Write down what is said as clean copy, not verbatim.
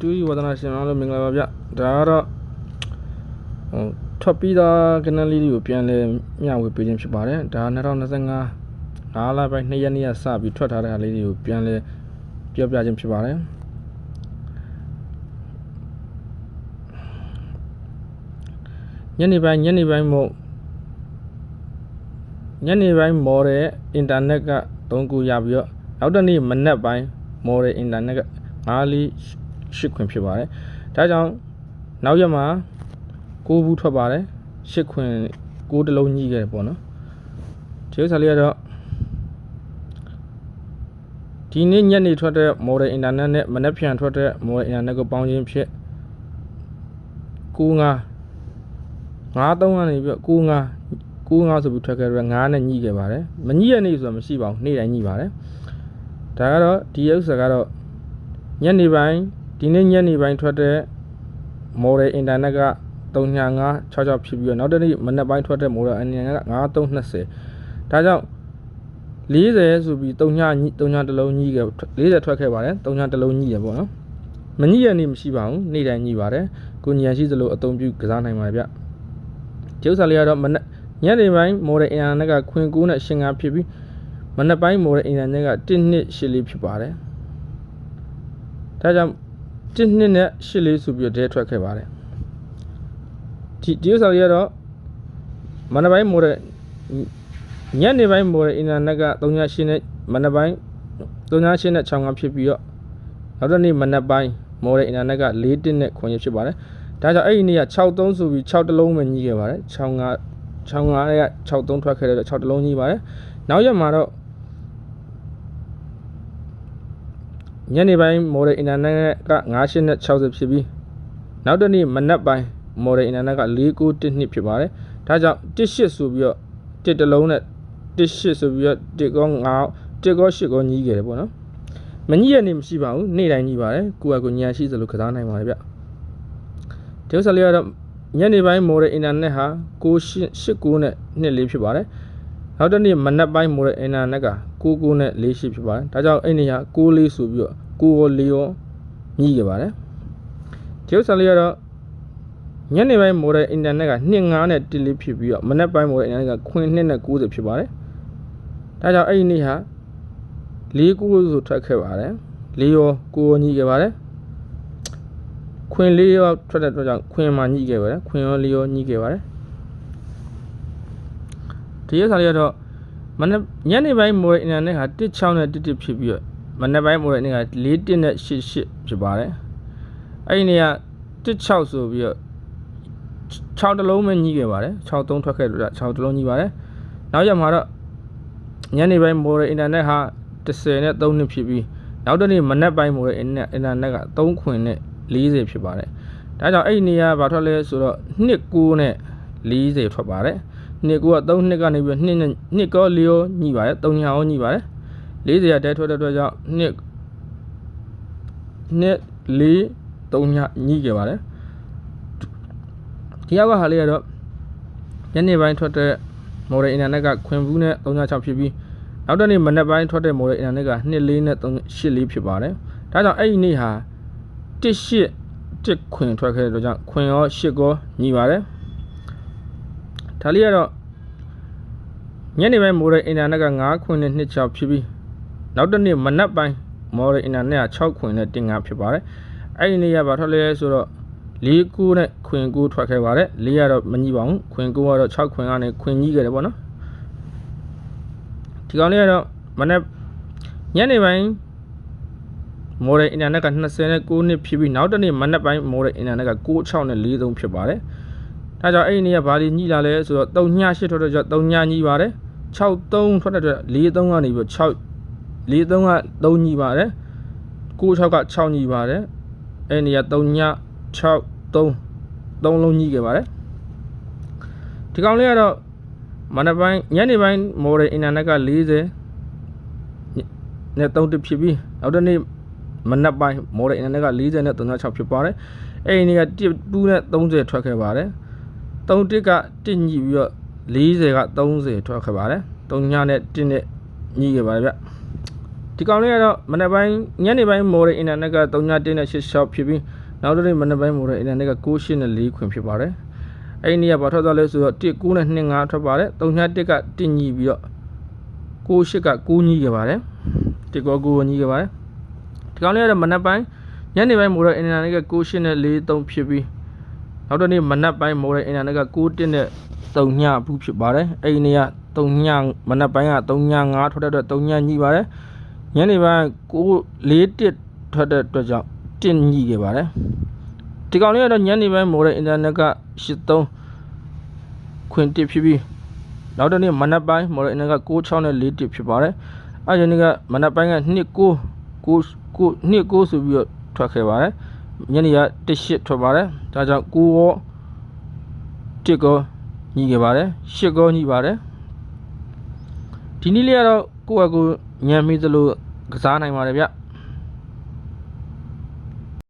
တူဝဒနာရှင်အောင်လို့မင်္ဂလာပါဗျဒါကတော့ထွက်ပြီးသားကနန်းလေးတွေကိုပြန်လဲမျှဝေပေးခြင်းဖြစ်ပါတယ်ဒါ2025 9 လပိုင်း 2 ရက်နေ့ကစပြီးထွက်ထားတဲ့အားလေးတွေကိုပြန်လဲပြောပြခြင်းဖြစ်ပါတယ်ညနေပိုင်းမို့မော်တဲ့အင်တာနက်က3ခုရပြီးတော့နောက်တစ်နေ့မနက်ပိုင်းမော်တဲ့အင်တာနက်က9 ခွင်ဖြစ်ပါတယ်ဒါကြောင့်နောက်ရက်မှာ9ဘူးထွက်ပါတယ်10ခွင်9တလုံးညှိခဲ့တယ်ပေါ့နော်ဒီဥစ္စာလေးကတော့ဒီနေ့ညနေထွက်တဲ့မော်ဒယ်အင်တာနက်နဲ့မနက်ဖြန်ထွက်တဲ့မော်ဒယ်အင်တာနက်ကိုပေါင်းခြင်းဖြစ်95ကနေပြီး95ဆိုပြီးထွက်ခဲ့တော့9နဲ့ညှိခဲ့ပါတယ်မညှိရနေဆိုတာမရှိပါဘူးနေ့တိုင်းညှိပါတယ်ဒါကတော့ဒီဥစ္စာကတော့ညနေပိုင်းဒီနေ့ညနေပိုင်းထွက်တဲ့မော်ဒယ်အင်တာနက်က35566ဖြစ်ပြီးတော့နောက်တစ်နေ့မနက်ပိုင်းထွက်တဲ့မော်ဒယ်အင်တာနက်က5320ဒါကြောင့်40ဆိုပြီး3တလုံးညှိခဲ့40ထွက်ခဲ့ပါတယ်3တလုံးညှိရပေါ့နော်မညှိရနေမရှိပါဘူးနေ့တိုင်းညှိပါတယ်ကိုညံရှိသလိုအသုံးပြုကစားနိုင်ပါတယ်ဗျကျုပ်စာလေးကတော့ညနေပိုင်းမော်ဒယ်အင်တာနက်ကခွင်9နဲ့85ဖြစ်ပြီးမနက်ပိုင်းမော်ဒယ်အင်တာနက်က1284ဖြစ်ပါတယ်ဒါကြောင့်12နဲ့84ဆိုပြီးတော့ဒဲထွက်ခဲ့ပါတယ်ဒီဥစ္စာလေးကတော့မနက်ပိုင်းမော်ဒယ်ညနေပိုင်းမော်ဒယ်အင်တာနက်က38နဲ့မနက်ပိုင်း38နဲ့65ဖြစ်ပြီးတော့နောက်တစ်နေ့မနက်ပိုင်းမော်ဒယ်အင်တာနက်က41နဲ့ခွန်ရဖြစ်ပါတယ်ဒါကြောင့်အဲ့ဒီနေ့က63ဆိုပြီး6တလုံးပဲညှိခဲ့ပါတယ်65ရဲ့63ထွက်ခဲ့တဲ့6တလုံးညှိပါတယ်နောက်ရက်မှာတော့ညနေပိုင်းမော်ဒယ်အင်တာနက်က58နဲ့60ဖြစ်ပြီးနောက်တစ်နေ့မနက်ပိုင်းမော်ဒယ်အင်တာနက်က4912ဖြစ်ပါတယ်ဒါကြောင့်18ဆိုပြီးတော့1တလုံးနဲ့18ဆိုပြီးတော့1ကော9 1ကော8ကောညှိခဲ့တယ်ပေါ့နော်မညှိရနေမရှိပါဘူးနေ့တိုင်းညှိပါတယ်ကိုညံရှိသလိုကစားနိုင်ပါတယ်ဗျဒီဥစ္စာလေးကတော့ညနေပိုင်းမော်ဒယ်အင်တာနက်ဟာ989နဲ့24ဖြစ်ပါတယ်နောက်တစ်နေ့မနက်ပိုင်းမော်ဒယ်အင်တာနက်က99နဲ့48ဖြစ်ပါတယ်ဒါကြောင့်အဲ့နေရာ94ဆိုပြီးတော့9ရော4ရောညှိခဲ့ပါတယ်ဒီဥစ္စာလေးကတော့ညနေပိုင်းမော်ဒယ်အင်တာနက်က25နဲ့14ဖြစ်ပြီးတော့မနက်ပိုင်းမော်ဒယ်အင်တာနက်ကခွင်2နဲ့90ဖြစ်ပါတယ်ဒါကြောင့်အဲ့ဒီနေ့ဟာ49ဆိုထွက်ခဲ့ပါတယ်4ရော9ရောညှိခဲ့ပါတယ်ခွင်4ရောထွက်တဲ့အတွက်ကြောင့်ခွင်မှာညှိခဲ့ပါတယ်ခွင်ရော4ရောညှိခဲ့ပါတယ်ဒီရစားလေးကတော့မနက်ညနေပိုင်းမော်ဒယ်အင်တာနက်ဟာ16နဲ့11ဖြစ်ပြီးတော့မနက်ပိုင်းမော်ဒယ်အင်တာနက်က41နဲ့88ဖြစ်ပါတယ်အဲ့ဒီနေ့က16ဆိုပြီးတော့6တလုံးပဲညှိခဲ့ပါတယ်63ထွက်ခဲ့တော့6တလုံးညှိပါတယ်နောက်ရက်မှာတော့ညနေပိုင်းမော်ဒယ်အင်တာနက်ဟာ10နဲ့3နှစ်ဖြစ်ပြီးနောက်တစ်နေ့မနက်ပိုင်းမော်ဒယ်အင်တာနက်က3ခွင်နဲ့40ဖြစ်ပါတယ်ဒါကြောင့်အဲ့ဒီနေရာဘာထွက်လဲဆိုတော့29နဲ့40ထွက်ပါတယ်29က3နှစ်ကနေပြီး2ကော4ရောညှိပါတယ်3ညာရောညှိပါတယ်40ရတဲထွက်တဲ့အတွက်ကြောင့်2 4 3ညာညှိခဲ့ပါတယ်ဒီရောက်ဟာလေးကတော့ညနေပိုင်းထွက်တဲ့မော်ဒယ်အင်တာနက်ကခွင်ဘူးနဲ့36ဖြစ်ပြီးနောက်တစ်နေ့မနက်ပိုင်းထွက်တဲ့မော်ဒယ်အင်တာနက်က24နဲ့84ဖြစ်ပါတယ်ဒါကြောင့်အဲ့ဒီနေ့ဟာ1ခွင်ထွက်ခဲ့တဲ့အတွက်ကြောင့်ခွင်ရော8ကောညှိပါတယ်ဒါလေးကတော့ညနေပိုင်းမော်ဒယ်အင်တာနက်က9ခွင်နဲ့26ဖြစ်ပြီးနောက်တစ်နေ့မနက်ပိုင်းမော်ဒယ်အင်တာနက်က6ခွင်နဲ့15ဖြစ်ပါတယ်အဲ့ဒီနေ့ကဘာထွက်လဲဆိုတော့49နဲ့ခွင်9ထွက်ခဲ့ပါတယ်4ကတော့မညှိပါဘူးခွင်9ကတော့6ခွင်ကနေခွင်ညှိခဲ့တယ်ပေါ့နော်ဒီကောင်လေးကတော့မနက်ညနေပိုင်းမော်ဒယ်အင်တာနက်က29နှစ်ဖြစ်ပြီးနောက်တစ်နေ့မနက်ပိုင်းမော်ဒယ်အင်တာနက်က96နဲ့43ဖြစ်ပါတယ်ဒါကြောင့်အဲ့ဒီနေ့ကဘာလီညှိလာလဲဆိုတော့38ထွက်တဲ့ကြောင့်3ညညှိပါတယ်63ထွက်တဲ့အတွက်43ကနေပြီး6 43က3ညှိပါတယ်96က6ညှိပါတယ်အဲ့ဒီနေ့က3ည6 3လုံးညှိခဲ့ပါတယ်ဒီကောင်လေးကတော့မနက်ပိုင်းညနေပိုင်းမော်ဒယ်အင်တာနက်က40နဲ့3ဖြစ်ပြီးနောက်တစ်နေ့မနက်ပိုင်းမော်ဒယ်အင်တာနက်က40နဲ့36ဖြစ်ပါတယ်အဲ့ဒီနေ့က1ပူးနဲ့30ထွက်ခဲ့ပါတယ်31က1ညှိပြီးတော့40က30ထွက်ခဲ့ပါတယ်3ညနဲ့1နဲ့ညှိခဲ့ပါတယ်ဗျ ဒီကောင်လေးကတော့မနေ့ပိုင်းညနေပိုင်းမော်တဲ့အင်တာနက်က3.1.86ဖြစ်ပြီးနောက်တစ်နေ့မနေ့ပိုင်းမော်တဲ့အင်တာနက်က9.4ခွင်ဖြစ်ပါတယ်အဲ့ဒီနေ့ကဘာထွက်သွားလဲဆိုတော့1.9နဲ့2.5ထွက်ပါတယ်3.1က1ညီပြီးတော့9.8က9ညီခဲ့ပါတယ်1ကော9ညီခဲ့ပါတယ်ဒီကောင်လေးကတော့မနေ့ပိုင်းညနေပိုင်းမော်တဲ့အင်တာနက်က9.8နဲ့4.3ဖြစ်ပြီးနောက်တစ်နေ့မနေ့ပိုင်းမော်တဲ့အင်တာနက်က9.1နဲ့3ညဘူးဖြစ်ပါတယ်အဲ့ဒီနေ့က3ညမနေ့ပိုင်းက3.5ထွက်တဲ့အတွက်3ညညီပါတယ်ညနေပိုင်း9.4ထွက်တဲ့အတွက်ကြောင့်1ညီခဲ့ပါတယ်ဒီကောင်လေးကတော့ညနေပိုင်းမော်တဲ့အင်တာနက်က83ခွင်1ဖြစ်ပြီးနောက်တစ်နေ့မနက်ပိုင်းမော်တဲ့အင်တာနက်က96နဲ့4.1ဖြစ်ပါတယ်အဲ့ဒီနေ့ကမနက်ပိုင်းက2.9ဆိုပြီးတော့ထွက်ခဲ့ပါတယ်ညနေက1.8ထွက်ပါတယ်ဒါကြောင့်9ရော1ကောညီခဲ့ပါတယ်8ကောညီပါတယ်ဒီနေ့လေးကတော့ကိုယ့်အကူညံမိသလိုကစားနိုင်ပါတယ်ဗျ